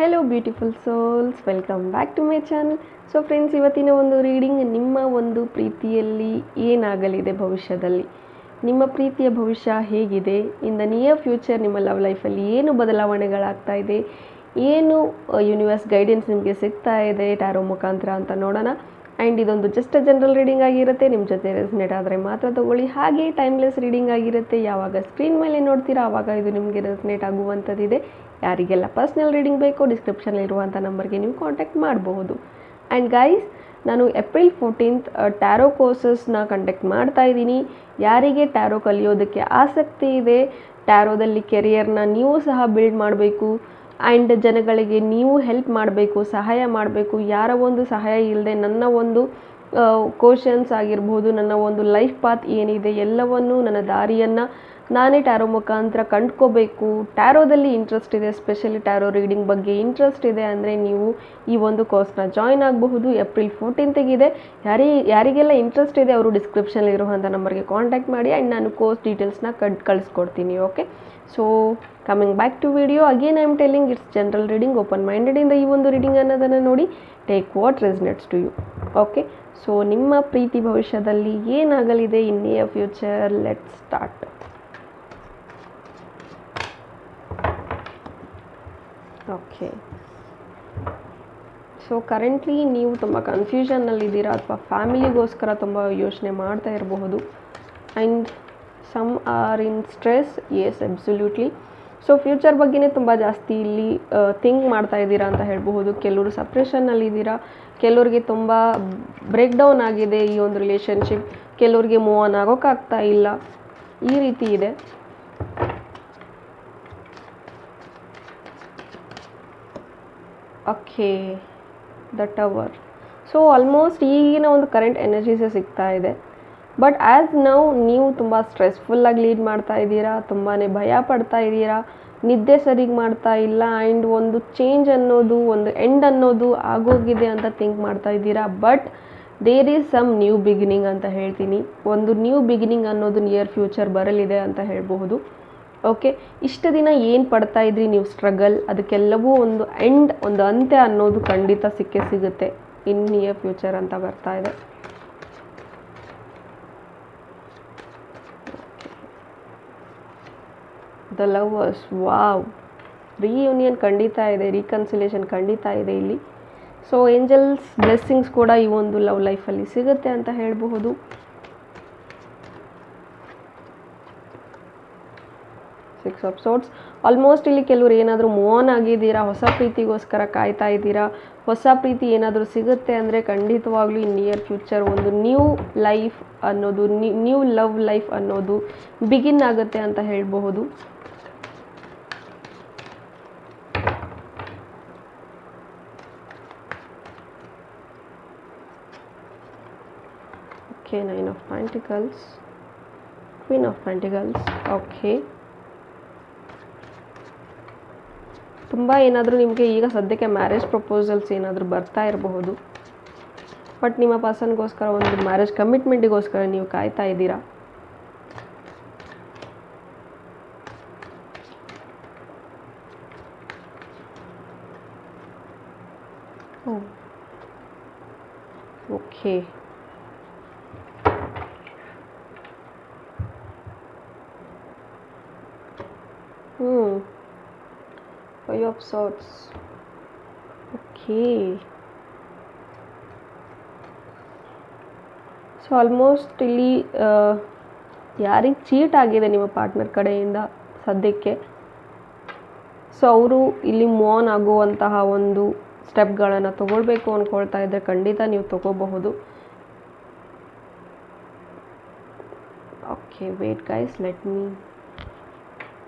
Hello beautiful souls, welcome back to my channel. So friends, ಇವತ್ತಿನ ಒಂದು reading ನಿಮ್ಮ ಒಂದು ಪ್ರೀತಿಯಲ್ಲಿ ಏನಾಗಲಿದೆ ಭವಿಷ್ಯದಲ್ಲಿ, ನಿಮ್ಮ ಪ್ರೀತಿಯ ಭವಿಷ್ಯ ಹೇಗಿದೆ, ಇನ್ ದ ನಿಯರ್ ಫ್ಯೂಚರ್ ನಿಮ್ಮ ಲವ್ ಲೈಫಲ್ಲಿ ಏನು ಬದಲಾವಣೆಗಳಾಗ್ತಾ ಇದೆ, ಏನು ಯೂನಿವರ್ಸ್ ಗೈಡೆನ್ಸ್ ನಿಮಗೆ ಸಿಗ್ತಾ ಇದೆ ಟ್ಯಾರೋ ಮುಖಾಂತರ ಅಂತ ನೋಡೋಣ. ಆ್ಯಂಡ್ ಇದೊಂದು ಜಸ್ಟ್ ಜನರಲ್ ರೀಡಿಂಗ್ ಆಗಿರುತ್ತೆ, ನಿಮ್ಮ ಜೊತೆ ರೆಸನೇಟ್ ಆದರೆ ಮಾತ್ರ ತೊಗೊಳ್ಳಿ. ಹಾಗೆ ಟೈಮ್ಲೆಸ್ ರೀಡಿಂಗ್ ಆಗಿರುತ್ತೆ, ಯಾವಾಗ ಸ್ಕ್ರೀನ್ ಮೇಲೆ ನೋಡ್ತೀರಾ ಆವಾಗ ಇದು ನಿಮಗೆ ರೆಸನೇಟ್ ಆಗುವಂಥದ್ದಿದೆ. ಯಾರಿಗೆಲ್ಲ ಪರ್ಸ್ನಲ್ ರೀಡಿಂಗ್ ಬೇಕೋ ಡಿಸ್ಕ್ರಿಪ್ಷನಲ್ಲಿರುವಂಥ ನಂಬರ್ಗೆ ನೀವು ಕಾಂಟ್ಯಾಕ್ಟ್ ಮಾಡಬಹುದು. ಆ್ಯಂಡ್ ಗೈಸ್, ನಾನು ಏಪ್ರಿಲ್ 14th ಟ್ಯಾರೋ ಕೋರ್ಸಸ್ನ ಕಂಡಕ್ಟ್ ಮಾಡ್ತಾ ಇದ್ದೀನಿ. ಯಾರಿಗೆ ಟ್ಯಾರೋ ಕಲಿಯೋದಕ್ಕೆ ಆಸಕ್ತಿ ಇದೆ, ಟ್ಯಾರೋದಲ್ಲಿ ಕೆರಿಯರ್ನ ನೀವು ಸಹ ಬಿಲ್ಡ್ ಮಾಡಬೇಕು ಆ್ಯಂಡ್ ಜನಗಳಿಗೆ ನೀವು ಹೆಲ್ಪ್ ಮಾಡಬೇಕು, ಸಹಾಯ ಮಾಡಬೇಕು, ಯಾರ ಒಂದು ಸಹಾಯ ಇಲ್ಲದೆ ನನ್ನ ಒಂದು ಕ್ವಶನ್ಸ್ ಆಗಿರ್ಬೋದು, ನನ್ನ ಒಂದು ಲೈಫ್ ಪಾತ್ ಏನಿದೆ ಎಲ್ಲವನ್ನೂ ನನ್ನ ದಾರಿಯನ್ನು ನಾನೇ ಟ್ಯಾರೋ ಮುಖಾಂತರ ಕಂಡ್ಕೋಬೇಕು. ಟ್ಯಾರೋದಲ್ಲಿ ಇಂಟ್ರೆಸ್ಟ್ ಇದೆ, ಸ್ಪೆಷಲಿ ಟ್ಯಾರೋ ರೀಡಿಂಗ್ ಬಗ್ಗೆ ಇಂಟ್ರೆಸ್ಟ್ ಇದೆ ಅಂದರೆ ನೀವು ಈ ಒಂದು ಕೋರ್ಸ್ನ ಜಾಯ್ನ್ ಆಗಬಹುದು. ಏಪ್ರಿಲ್ 14th ಇದೆ. ಯಾರಿಗೆಲ್ಲ ಇಂಟ್ರೆಸ್ಟ್ ಇದೆ ಅವರು ಡಿಸ್ಕ್ರಿಪ್ಷನಲ್ಲಿರುವಂಥ ನಂಬರ್ಗೆ ಕಾಂಟ್ಯಾಕ್ಟ್ ಮಾಡಿ ಆ್ಯಂಡ್ ನಾನು ಕೋರ್ಸ್ ಡೀಟೇಲ್ಸ್ನ ಕಳಿಸ್ಕೊಡ್ತೀನಿ. Okay, so coming back to video, again I am telling it's general reading, open ಮೈಂಡೆಡಿಂದ ಈ ಒಂದು ರೀಡಿಂಗ್ ಅನ್ನೋದನ್ನು ನೋಡಿ take what resonates to you. Okay, so ನಿಮ್ಮ ಪ್ರೀತಿ ಭವಿಷ್ಯದಲ್ಲಿ ಏನಾಗಲಿದೆ in near future, let's start. Okay, so currently ನೀವು ತುಂಬ ಕನ್ಫ್ಯೂಷನ್ನಲ್ಲಿದ್ದೀರಾ ಅಥವಾ ಫ್ಯಾಮಿಲಿಗೋಸ್ಕರ ತುಂಬ ಯೋಚನೆ ಮಾಡ್ತಾ ಇರಬಹುದು. And some are in stress, yes absolutely. So future ಬಗ್ಗೆನೇ ತುಂಬ ಜಾಸ್ತಿ ಇಲ್ಲಿ ಥಿಂಕ್ ಮಾಡ್ತಾ ಇದ್ದೀರಾ ಅಂತ ಹೇಳಬಹುದು. ಕೆಲವರು ಸಪ್ರೆಷನ್ನಲ್ಲಿದ್ದೀರಾ, ಕೆಲವ್ರಿಗೆ ತುಂಬ ಬ್ರೇಕ್ ಡೌನ್ ಆಗಿದೆ ಈ ಒಂದು ರಿಲೇಷನ್ಶಿಪ್, ಕೆಲವ್ರಿಗೆ ಮೂವ್ ಆನ್ ಆಗೋಕ್ಕಾಗ್ತಾ ಇಲ್ಲ, ಈ ರೀತಿ ಇದೆ. Okay, the tower. So almost ಈಗಿನ ಒಂದು ಕರೆಂಟ್ ಎನರ್ಜೀಸೇ ಸಿಗ್ತಾ ಇದೆ. ಬಟ್ ಆ್ಯಸ್ ನಾವು ನೀವು ತುಂಬ ಸ್ಟ್ರೆಸ್ಫುಲ್ಲಾಗಿ ಲೀಡ್ ಮಾಡ್ತಾ ಇದ್ದೀರಾ, ತುಂಬಾ ಭಯ ಪಡ್ತಾ ಇದ್ದೀರಾ, ನಿದ್ದೆ ಸರಿಗೆ ಮಾಡ್ತಾ ಇಲ್ಲ ಆ್ಯಂಡ್ ಒಂದು ಚೇಂಜ್ ಅನ್ನೋದು, ಒಂದು ಎಂಡ್ ಅನ್ನೋದು ಆಗೋಗಿದೆ ಅಂತ ಥಿಂಕ್ ಮಾಡ್ತಾ ಇದ್ದೀರಾ. But there is some new beginning ಅಂತ ಹೇಳ್ತೀನಿ. ಒಂದು ನ್ಯೂ ಬಿಗಿನಿಂಗ್ ಅನ್ನೋದು ನಿಯರ್ ಫ್ಯೂಚರ್ ಬರಲಿದೆ ಅಂತ ಹೇಳಬಹುದು. ಓಕೆ, ಇಷ್ಟು ದಿನ ಏನು ಪಡ್ತಾ ಇದ್ರಿ ನೀವು ಸ್ಟ್ರಗಲ್, ಅದಕ್ಕೆಲ್ಲವೂ ಒಂದು ಎಂಡ್, ಒಂದು ಅಂತ್ಯ ಅನ್ನೋದು ಖಂಡಿತ ಸಿಗುತ್ತೆ ಇನ್ ನಿಯರ್ ಫ್ಯೂಚರ್ ಅಂತ ಬರ್ತಾ ಇದೆ. ದ ಲವರ್ಸ್, ವಾವ್, ರಿಯೂನಿಯನ್ ಖಂಡಿತ ಇದೆ, ರೀಕನ್ಸಿಲೇಷನ್ ಖಂಡಿತ ಇದೆ ಇಲ್ಲಿ. ಸೊ ಏಂಜಲ್ಸ್ ಬ್ಲೆಸ್ಸಿಂಗ್ಸ್ ಕೂಡ ಈ ಒಂದು ಲವ್ ಲೈಫಲ್ಲಿ ಸಿಗುತ್ತೆ ಅಂತ ಹೇಳಬಹುದು. Six of swords. ಆಲ್ಮೋಸ್ಟ್ ಇಲ್ಲಿ ಕೆಲವರು ಏನಾದರೂ ಮೂವ್ ಆನ್ ಆಗಿದ್ದೀರಾ, ಹೊಸ ಪ್ರೀತಿಗೋಸ್ಕರ ಕಾಯ್ತಾ ಇದ್ದೀರಾ. ಹೊಸ ಪ್ರೀತಿ ಏನಾದರೂ ಸಿಗುತ್ತೆ ಅಂದರೆ ಖಂಡಿತವಾಗ್ಲೂ ಇನ್ ನಿಯರ್ ಫ್ಯೂಚರ್ ಒಂದು ನ್ಯೂ ಲೈಫ್ ಅನ್ನೋದು, ನ್ಯೂ ಲವ್ ಲೈಫ್ ಅನ್ನೋದು ಬಿಗಿನ್ ಆಗುತ್ತೆ ಅಂತ ಹೇಳಬಹುದು. Okay, 9 of Pentacles, Queen of Pentacles. Okay, ತುಂಬ ಏನಾದರೂ ನಿಮಗೆ ಈಗ ಸದ್ಯಕ್ಕೆ ಮ್ಯಾರೇಜ್ ಪ್ರಪೋಸಲ್ಸ್ ಏನಾದರೂ ಬರ್ತಾ ಇರಬಹುದು. ಬಟ್ ನಿಮ್ಮ ಪರ್ಸನ್ಗೋಸ್ಕರ ಒಂದು ಮ್ಯಾರೇಜ್ ಕಮಿಟ್ಮೆಂಟಿಗೋಸ್ಕರ ನೀವು ಕಾಯ್ತಾ ಇದ್ದೀರಾ. Okay, Five of Swords. Okay, so almost ಇಲ್ಲಿ ಯಾರಿಗೆ ಚೀಟ್ ಆಗಿದೆ ನಿಮ್ಮ ಪಾರ್ಟ್ನರ್ ಕಡೆಯಿಂದ ಸದ್ಯಕ್ಕೆ, ಸೊ ಅವರು ಇಲ್ಲಿ ಮೂವ್ ಆನ್ ಆಗುವಂತಹ ಒಂದು ಸ್ಟೆಪ್ಗಳನ್ನು ತೊಗೊಳ್ಬೇಕು ಅಂದ್ಕೊಳ್ತಾ ಇದ್ದರೆ ಖಂಡಿತ ನೀವು ತೊಗೋಬಹುದು. Okay, wait guys, let me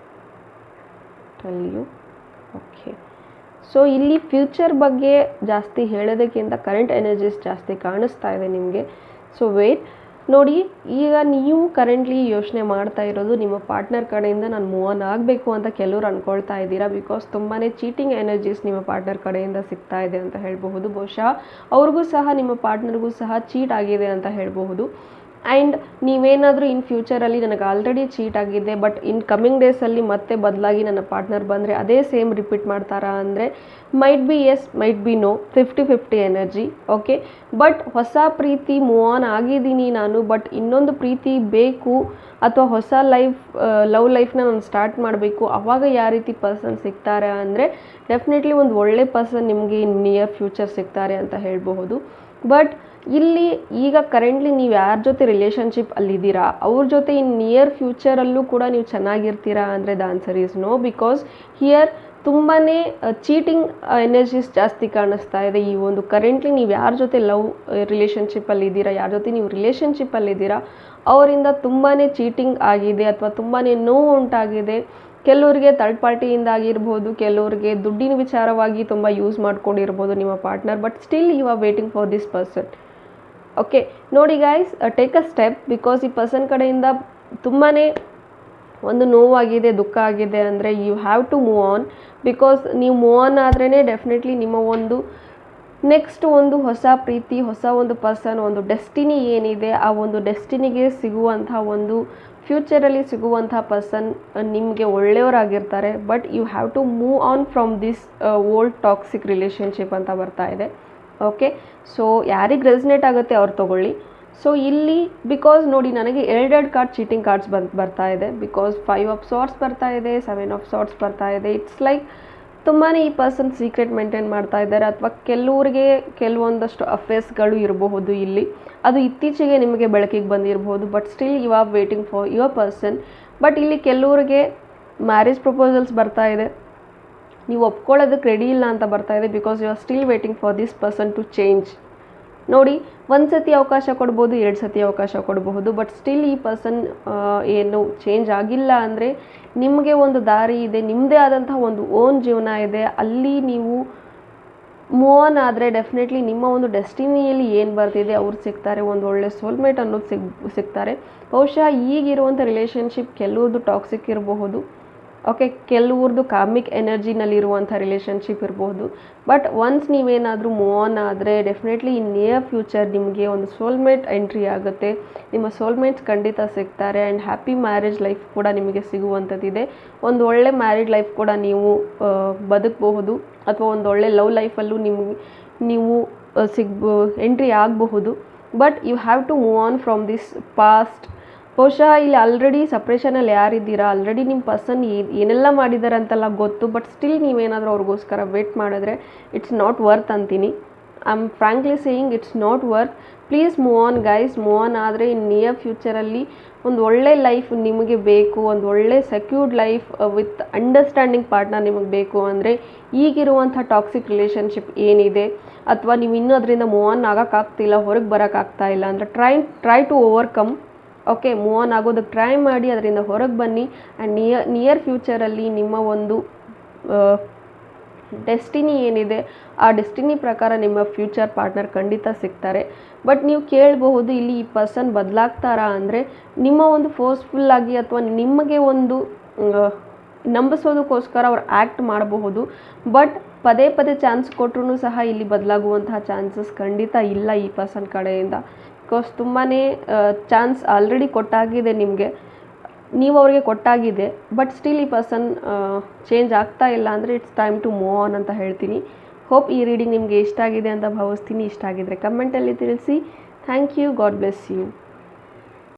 tell you. Okay, so ಇಲ್ಲಿ ಫ್ಯೂಚರ್ ಬಗ್ಗೆ ಜಾಸ್ತಿ ಹೇಳೋದಕ್ಕಿಂತ ಕರೆಂಟ್ ಎನರ್ಜೀಸ್ ಜಾಸ್ತಿ ಕಾಣಿಸ್ತಾ ಇದೆ ನಿಮಗೆ. ಸೊ ವೇಟ್ ನೋಡಿ, ಈಗ ನೀವು ಕರೆಂಟ್ಲಿ ಯೋಚನೆ ಮಾಡ್ತಾ ಇರೋದು ನಿಮ್ಮ ಪಾರ್ಟ್ನರ್ ಕಡೆಯಿಂದ ನಾನು ಮೂವ್ ಆನ್ ಆಗಬೇಕು ಅಂತ ಕೆಲವರು ಅಂದ್ಕೊಳ್ತಾ ಇದ್ದೀರಾ. ಬಿಕಾಸ್ ತುಂಬಾ ಚೀಟಿಂಗ್ ಎನರ್ಜೀಸ್ ನಿಮ್ಮ ಪಾರ್ಟ್ನರ್ ಕಡೆಯಿಂದ ಸಿಗ್ತಾ ಇದೆ ಅಂತ ಹೇಳಬಹುದು. ಬಹುಶಃ ಅವ್ರಿಗೂ ಸಹ, ನಿಮ್ಮ ಪಾರ್ಟ್ನರ್ಗೂ ಸಹ ಚೀಟ್ ಆಗಿದೆ ಅಂತ ಹೇಳಬಹುದು. ಆ್ಯಂಡ್ ನೀವೇನಾದರೂ ಇನ್ ಫ್ಯೂಚರಲ್ಲಿ ನನಗೆ ಆಲ್ರೆಡಿ ಚೀಟ್ ಆಗಿದೆ ಬಟ್ ಇನ್ ಕಮಿಂಗ್ ಡೇಸಲ್ಲಿ ಮತ್ತೆ ಬದಲಾಗಿ ನನ್ನ ಪಾರ್ಟ್ನರ್ ಬಂದರೆ ಅದೇ ಸೇಮ್ ರಿಪೀಟ್ ಮಾಡ್ತಾರಾ ಅಂದರೆ might be yes might be no 50-50 energy. Okay, but ಹೊಸ ಪ್ರೀತಿ ಮೂವ್ ಆನ್ ಆಗಿದ್ದೀನಿ ನಾನು, ಬಟ್ ಇನ್ನೊಂದು ಪ್ರೀತಿ ಬೇಕು ಅಥವಾ ಹೊಸ ಲವ್ ಲೈಫ್ನ ನಾನು ಸ್ಟಾರ್ಟ್ ಮಾಡಬೇಕು, ಆವಾಗ ಯಾವ ರೀತಿ ಪರ್ಸನ್ ಸಿಗ್ತಾರೆ ಅಂದರೆ ಡೆಫಿನೆಟ್ಲಿ ಒಂದು ಒಳ್ಳೆ ಪರ್ಸನ್ ನಿಮಗೆ ಇನ್ ನಿಯರ್ ಫ್ಯೂಚರ್ ಸಿಗ್ತಾರೆ ಅಂತ ಹೇಳಬಹುದು. ಬಟ್ ಇಲ್ಲಿ ಈಗ ಕರೆಂಟ್ಲಿ ನೀವು ಯಾರ ಜೊತೆ ರಿಲೇಷನ್ಶಿಪ್ ಅಲ್ಲಿದ್ದೀರಾ ಅವ್ರ ಜೊತೆ ಇನ್ ನಿಯರ್ ಫ್ಯೂಚರಲ್ಲೂ ಕೂಡ ನೀವು ಚೆನ್ನಾಗಿರ್ತೀರಾ ಅಂದರೆ the answer is no. Because here ತುಂಬಾ ಚೀಟಿಂಗ್ ಎನರ್ಜೀಸ್ ಜಾಸ್ತಿ ಕಾಣಿಸ್ತಾ ಇದೆ. ಈ ಒಂದು ಕರೆಂಟ್ಲಿ ನೀವು ಯಾರ ಜೊತೆ ಲವ್ ರಿಲೇಷನ್ಶಿಪ್ಪಲ್ಲಿದ್ದೀರಾ, ಯಾರ ಜೊತೆ ನೀವು ರಿಲೇಷನ್ಶಿಪ್ಪಲ್ಲಿದ್ದೀರಾ ಅವರಿಂದ ತುಂಬಾ ಚೀಟಿಂಗ್ ಆಗಿದೆ ಅಥವಾ ತುಂಬಾ ನೋವು ಉಂಟಾಗಿದೆ. ಕೆಲವರಿಗೆ ಥರ್ಡ್ ಪಾರ್ಟಿಯಿಂದ ಆಗಿರ್ಬೋದು, ಕೆಲವರಿಗೆ ದುಡ್ಡಿನ ವಿಚಾರವಾಗಿ ತುಂಬ ಯೂಸ್ ಮಾಡ್ಕೊಂಡಿರ್ಬೋದು ನಿಮ್ಮ partner, but still you are waiting for this person. Okay, ನೋಡಿ guys, take a step. Because ಈ ಪರ್ಸನ್ ಕಡೆಯಿಂದ ತುಂಬಾ ಒಂದು ನೋವಾಗಿದೆ, ದುಃಖ ಆಗಿದೆ ಅಂದರೆ you have to move on. Because ನೀವು ಮೂವ್ ಆನ್ ಆದ್ರೇ ಡೆಫಿನೆಟ್ಲಿ ನಿಮ್ಮ ಒಂದು ನೆಕ್ಸ್ಟ್ ಒಂದು ಹೊಸ ಪ್ರೀತಿ, ಹೊಸ ಒಂದು ಪರ್ಸನ್, ಒಂದು ಡೆಸ್ಟಿನಿ ಏನಿದೆ ಆ ಒಂದು ಡೆಸ್ಟಿನಿಗೆ ಸಿಗುವಂಥ ಒಂದು ಫ್ಯೂಚರಲ್ಲಿ ಸಿಗುವಂಥ ಪರ್ಸನ್ ನಿಮಗೆ ಒಳ್ಳೆಯವರಾಗಿರ್ತಾರೆ. But you have to move on from this old toxic relationship ಅಂತ ಬರ್ತಾ ಇದೆ. ಓಕೆ, ಸೊ ಯಾರಿಗೆ ರೆಸನೇಟ್ ಆಗುತ್ತೆ ಅವ್ರು ತೊಗೊಳ್ಳಿ. ಸೊ ಇಲ್ಲಿ ಬಿಕಾಸ್ ನೋಡಿ ನನಗೆ ಎರಡೆರಡು ಕಾರ್ಡ್ ಚೀಟಿಂಗ್ ಕಾರ್ಡ್ಸ್ ಬರ್ತಾ ಇದೆ. ಬಿಕಾಸ್ 5 ಆಫ್ ಸಾರ್ಟ್ಸ್ ಬರ್ತಾ ಇದೆ, 7 ಆಫ್ ಸಾರ್ಟ್ಸ್ ಬರ್ತಾ ಇದೆ. ಇಟ್ಸ್ ಲೈಕ್ ತುಂಬಾ ಈ ಪರ್ಸನ್ ಸೀಕ್ರೆಟ್ ಮೇಂಟೈನ್ ಮಾಡ್ತಾ ಇದ್ದಾರೆ ಅಥವಾ ಕೆಲವ್ರಿಗೆ ಕೆಲವೊಂದಷ್ಟು ಅಫೇರ್ಸ್ಗಳು ಇರಬಹುದು ಇಲ್ಲಿ. ಅದು ಇತ್ತೀಚೆಗೆ ನಿಮಗೆ ಬೆಳಕಿಗೆ ಬಂದಿರಬಹುದು, but still you are waiting for your person. But ಇಲ್ಲಿ ಕೆಲವ್ರಿಗೆ ಮ್ಯಾರೇಜ್ ಪ್ರಪೋಸಲ್ಸ್ ಬರ್ತಾ ಇದೆ, ನೀವು ಒಪ್ಕೊಳ್ಳೋದಕ್ಕೆ ರೆಡಿ ಇಲ್ಲ ಅಂತ ಬರ್ತಾ ಇದೆ. Because you are still waiting for this person to change. ನೋಡಿ, 1 ಸತಿ ಅವಕಾಶ ಕೊಡ್ಬೋದು, 2 ಸತಿ ಅವಕಾಶ ಕೊಡಬಹುದು, ಬಟ್ ಸ್ಟಿಲ್ ಈ ಪರ್ಸನ್ ಏನು ಚೇಂಜ್ ಆಗಿಲ್ಲ ಅಂದರೆ ನಿಮಗೆ ಒಂದು ದಾರಿ ಇದೆ, ನಿಮ್ಮದೇ ಆದಂತಹ ಒಂದು ಓನ್ ಜೀವನ ಇದೆ. ಅಲ್ಲಿ ನೀವು ಮೂವ್ ಆನ್ ಆದರೆ ಡೆಫಿನೆಟ್ಲಿ ನಿಮ್ಮ ಒಂದು ಡೆಸ್ಟಿನಿಯಲ್ಲಿ ಏನು ಬರ್ತಿದೆ ಅವ್ರು ಸಿಗ್ತಾರೆ, ಒಂದು ಒಳ್ಳೆ ಸೋಲ್ಮೇಟ್ ಅನ್ನೋದು ಸಿಗ್ತಾರೆ. ಬಹುಶಃ ಈಗಿರುವಂಥ ರಿಲೇಷನ್ಶಿಪ್ ಕೆಲವ್ರದ್ದು ಟಾಕ್ಸಿಕ್ ಇರಬಹುದು, ಓಕೆ, ಕೆಲವ್ರದ್ದು ಕಾಮಿಕ್ ಎನರ್ಜಿನಲ್ಲಿರುವಂಥ ರಿಲೇಷನ್ಶಿಪ್ ಇರಬಹುದು. ಬಟ್ ಒನ್ಸ್ ನೀವೇನಾದರೂ ಮೂವ್ ಆನ್ ಆದರೆ ಡೆಫಿನೆಟ್ಲಿ ಇನ್ ನಿಯರ್ ಫ್ಯೂಚರ್ ನಿಮಗೆ ಒಂದು ಸೋಲ್ಮೇಟ್ ಎಂಟ್ರಿ ಆಗುತ್ತೆ. ನಿಮ್ಮ ಸೋಲ್ಮೇಟ್ಸ್ ಖಂಡಿತ ಸಿಗ್ತಾರೆ ಆ್ಯಂಡ್ ಹ್ಯಾಪಿ ಮ್ಯಾರೇಜ್ ಲೈಫ್ ಕೂಡ ನಿಮಗೆ ಸಿಗುವಂಥದ್ದಿದೆ. ಒಂದು ಒಳ್ಳೆ ಮ್ಯಾರಿಡ್ ಲೈಫ್ ಕೂಡ ನೀವು ಬದುಕಬಹುದು ಅಥವಾ ಒಂದು ಒಳ್ಳೆ ಲವ್ ಲೈಫಲ್ಲೂ ನೀವು ಎಂಟ್ರಿ ಆಗಬಹುದು. But you have to move on from this past. ಬಹುಶಃ ಇಲ್ಲಿ ಆಲ್ರೆಡಿ ಸಪ್ರೇಷನಲ್ಲಿ ಯಾರಿದ್ದೀರಾ, ಆಲ್ರೆಡಿ ನಿಮ್ಮ ಪರ್ಸನ್ ಏನೆಲ್ಲ ಮಾಡಿದ್ದಾರೆ ಅಂತೆಲ್ಲ ಗೊತ್ತು, ಬಟ್ ಸ್ಟಿಲ್ ನೀವೇನಾದರೂ ಅವ್ರಿಗೋಸ್ಕರ ವೇಟ್ ಮಾಡಿದ್ರೆ ಇಟ್ಸ್ ನಾಟ್ ವರ್ತ್ ಅಂತೀನಿ. I am frankly saying it's not worth. Please move on guys. Move on ಆದರೆ ಇನ್ ನಿಯರ್ ಫ್ಯೂಚರಲ್ಲಿ ಒಂದು ಒಳ್ಳೆ ಲೈಫ್ ನಿಮಗೆ ಬೇಕು, ಒಂದು ಒಳ್ಳೆ secured life with understanding partner ನಿಮಗೆ ಬೇಕು ಅಂದರೆ ಈಗಿರುವಂಥ ಟಾಕ್ಸಿಕ್ ರಿಲೇಷನ್ಶಿಪ್ ಏನಿದೆ ಅಥವಾ ನೀವು ಇನ್ನೂ ಅದರಿಂದ ಮೂವ್ ಆನ್ ಆಗೋಕ್ಕಾಗ್ತಿಲ್ಲ, ಹೊರಗೆ ಬರೋಕ್ಕಾಗ್ತಾ ಇಲ್ಲ ಅಂದರೆ try to overcome. Okay, move on ಆಗೋದಕ್ಕೆ ಟ್ರೈ ಮಾಡಿ, ಅದರಿಂದ ಹೊರಗೆ ಬನ್ನಿ ಆ್ಯಂಡ್ ನಿಯರ್ ಫ್ಯೂಚರಲ್ಲಿ ನಿಮ್ಮ ಒಂದು ಡೆಸ್ಟಿನಿ ಏನಿದೆ ಆ ಡೆಸ್ಟಿನಿ ಪ್ರಕಾರ ನಿಮ್ಮ ಫ್ಯೂಚರ್ ಪಾರ್ಟ್ನರ್ ಖಂಡಿತ ಸಿಗ್ತಾರೆ. ಬಟ್ ನೀವು ಕೇಳಬಹುದು ಇಲ್ಲಿ ಈ ಪರ್ಸನ್ ಬದಲಾಗ್ತಾರಾ ಅಂದರೆ ನಿಮ್ಮ ಒಂದು ಫೋರ್ಸ್ಫುಲ್ಲಾಗಿ ಅಥವಾ ನಿಮಗೆ ಒಂದು ನಂಬಿಸೋದಕ್ಕೋಸ್ಕರ ಅವ್ರು ಆ್ಯಕ್ಟ್ ಮಾಡಬಹುದು. ಬಟ್ ಪದೇ ಪದೇ ಚಾನ್ಸ್ ಕೊಟ್ಟರು ಸಹ ಇಲ್ಲಿ ಬದಲಾಗುವಂತಹ ಚಾನ್ಸಸ್ ಖಂಡಿತ ಇಲ್ಲ ಈ ಪರ್ಸನ್ ಕಡೆಯಿಂದ. ಬಿಕಾಸ್ ತುಂಬಾ ಚಾನ್ಸ್ ಆಲ್ರೆಡಿ ಕೊಟ್ಟಾಗಿದೆ ನಿಮಗೆ, ನೀವು ಅವ್ರಿಗೆ ಕೊಟ್ಟಾಗಿದೆ, ಬಟ್ ಸ್ಟಿಲ್ ಈ ಪರ್ಸನ್ ಚೇಂಜ್ ಆಗ್ತಾ ಇಲ್ಲ ಅಂದರೆ it's time to move on ಅಂತ ಹೇಳ್ತೀನಿ. ಹೋಪ್ ಈ ರೀಡಿಂಗ್ ನಿಮಗೆ ಇಷ್ಟ ಆಗಿದೆ ಅಂತ ಭಾವಿಸ್ತೀನಿ. ಇಷ್ಟ ಆಗಿದ್ರೆ ಕಮೆಂಟಲ್ಲಿ ತಿಳಿಸಿ. Thank you. God bless you.